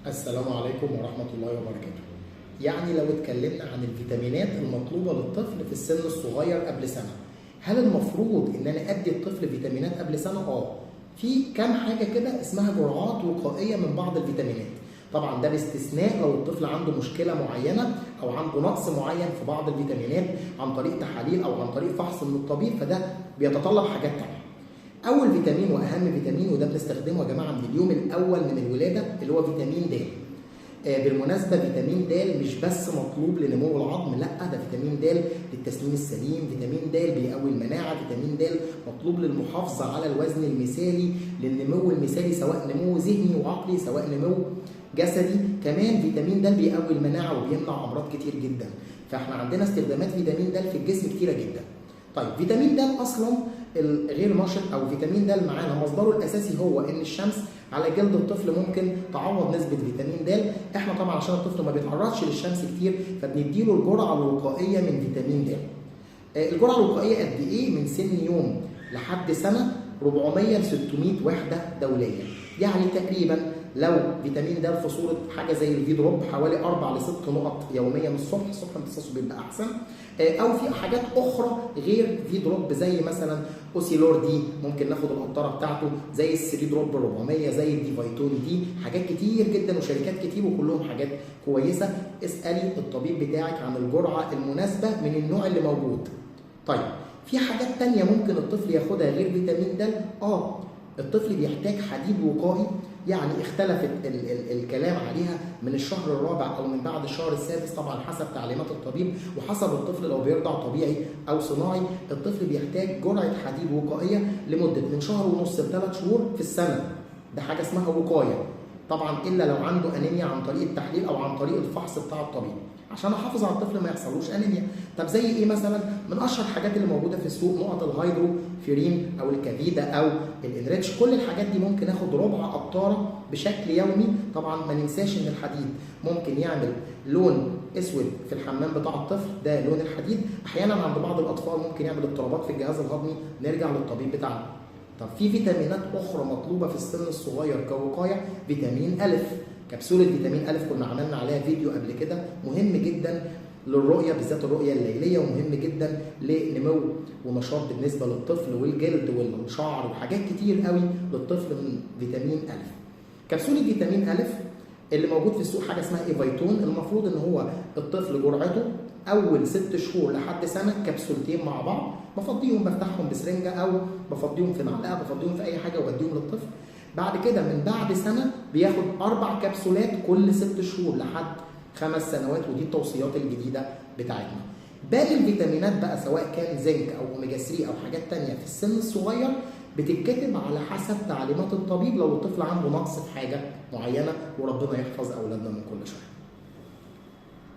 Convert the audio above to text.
السلام عليكم ورحمة الله وبركاته. يعني لو اتكلمنا عن الفيتامينات المطلوبة للطفل في السن الصغير قبل سنة، هل المفروض ان انا ادي الطفل فيتامينات قبل سنة؟ في كام حاجة كده اسمها جرعات وقائية من بعض الفيتامينات. طبعا ده باستثناء لو الطفل عنده مشكلة معينة او عنده نقص معين في بعض الفيتامينات عن طريق تحاليل او عن طريق فحص من الطبيب، فده بيتطلب حاجات تانية. اول فيتامين واهم فيتامين وده بنستخدمه يا جماعه من اليوم الاول من الولاده اللي هو فيتامين د. بالمناسبه فيتامين د مش بس مطلوب لنمو العظم، لا ده فيتامين د للتسنين السليم، فيتامين د بيقوي المناعه، فيتامين د مطلوب للمحافظه على الوزن المثالي، للنمو المثالي سواء نمو ذهني وعقلي سواء نمو جسدي. كمان فيتامين د بيقوي المناعه وبيمنع امراض كتير جدا. فاحنا عندنا استخدامات فيتامين د في الجسم كتيره جدا. طيب فيتامين د اصلا الغير نشط او فيتامين د معانا مصدره الاساسي هو ان الشمس على جلد الطفل ممكن تعوض نسبه فيتامين د. احنا طبعا عشان الطفل ما بيتعرضش للشمس كتير فبنديله الجرعه الوقائيه من فيتامين د. الجرعه الوقائيه قد ايه؟ من سن يوم لحد سنه 400 ل 600 وحده دوليه. يعني تقريبا لو فيتامين د في صوره حاجه زي الفي دروب حوالي 4 ل 6 نقط يوميا الصبح امتصاصه بيبقى احسن. او في حاجات اخرى غير في دروب زي مثلا اوسيلور دي ممكن ناخد القطره بتاعته، زي السري دروب 400، زي الدي فيتون دي، حاجات كتير جدا وشركات كتير وكلهم حاجات كويسه. اسالي الطبيب بتاعك عن الجرعه المناسبه من النوع اللي موجود. طيب في حاجات تانية ممكن الطفل ياخدها غير فيتامين د. الطفل بيحتاج حديد وقائي، يعني اختلفت الكلام عليها من الشهر الرابع او من بعد الشهر السادس طبعا حسب تعليمات الطبيب وحسب الطفل لو بيرضع طبيعي او صناعي. الطفل بيحتاج جرعه حديد وقائيه لمده من شهر ونص ل3 شهور في السنه. ده حاجه اسمها وقايه طبعا، الا لو عنده انيميا عن طريق التحليل او عن طريق الفحص بتاع الطبيب عشان احافظ على الطفل ما يحصلوش انيميا. طب زي ايه مثلا؟ من اشهر الحاجات اللي موجوده في السوق نقط الهيدروفيرين او الكافيدا او الانريتش. كل الحاجات دي ممكن اخد ربع قطاره بشكل يومي. طبعا ما ننساش ان الحديد ممكن يعمل لون اسود في الحمام بتاع الطفل، ده لون الحديد. احيانا عند بعض الاطفال ممكن يعمل اضطرابات في الجهاز الهضمي، نرجع للطبيب بتاعنا. طب في فيتامينات اخرى مطلوبه في السن الصغير كوقايه. فيتامين ا، كبسولة فيتامين أ كنا عملنا عليها فيديو قبل كده، مهم جدا للرؤية بالذات الرؤية الليلية، ومهم جدا لنمو ونشاط بالنسبة للطفل والجلد والشعر وحاجات كتير قوي للطفل من فيتامين أ. كبسولة فيتامين أ اللي موجود في السوق حاجة اسمها ايفيتون. المفروض ان هو الطفل جرعته اول 6 شهور لحد سنة كبسولتين مع بعض، بفضيهم بفتحهم بسرنجة او بفضيهم في معلقة، بفضيهم في اي حاجة وبديهم للطفل. بعد كده من بعد سنة بياخد 4 كبسولات كل 6 شهور لحد 5 سنوات، ودي التوصيات الجديدة بتاعتنا. باقي الفيتامينات بقى سواء كان زنك او اوميجا 3 او حاجات تانية في السن الصغير بتتكتب على حسب تعليمات الطبيب لو الطفل عنده نقص في حاجة معينة، وربنا يحفظ اولادنا من كل شر.